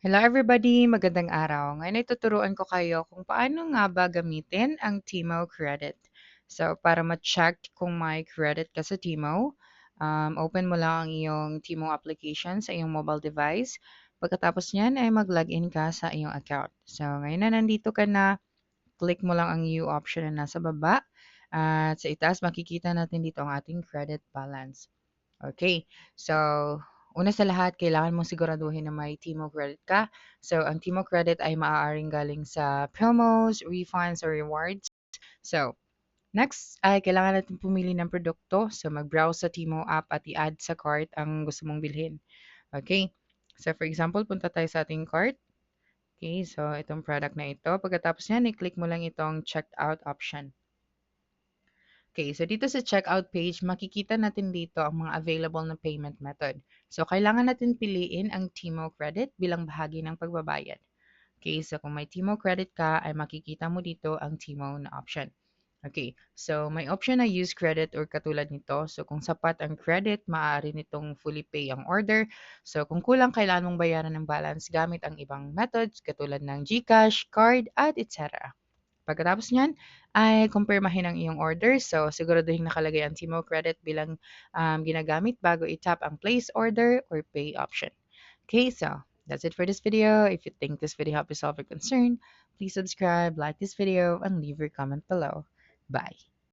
Hello everybody, magandang araw. Ngayon ay tuturuan ko kayo kung paano nga ba gamitin ang Timo Credit. So, para ma-check kung may credit ka sa Timo, open mo lang ang iyong Timo application sa iyong mobile device. Pagkatapos niyan ay mag-login ka sa iyong account. So, ngayon na nandito ka na, click mo lang ang new option na nasa baba. At sa itaas, makikita natin dito ang ating credit balance. Okay. So, una sa lahat, kailangan mong siguraduhin na may Timo Credit ka. So, ang Timo Credit ay maaaring galing sa promos, refunds, or rewards. So, next ay kailangan natin pumili ng produkto. So, mag-browse sa Timo app at i-add sa cart ang gusto mong bilhin. Okay. So, for example, punta tayo sa ating cart. Okay. So, itong product na ito. Pagkatapos yan, i-click mo lang itong checked out option. Okay, so dito sa checkout page, makikita natin dito ang mga available na payment method. So, kailangan natin piliin ang Timo Credit bilang bahagi ng pagbabayad. Okay, so kung may Timo Credit ka, ay makikita mo dito ang Timo na option. Okay, so may option na use credit or katulad nito. So, kung sapat ang credit, maaari nitong fully pay ang order. So, kung kulang, kailangan mong bayaran ng balance gamit ang ibang methods katulad ng GCash, card, at etc. Pagkatapos niyan ay kumpirmahin ang iyong order. So, siguraduhin nakalagay ang Timo Credit bilang ginagamit bago i-tap ang place order or pay option. Okay, so that's it for this video. If you think this video helped you solve your concern, please subscribe, like this video, and leave your comment below. Bye.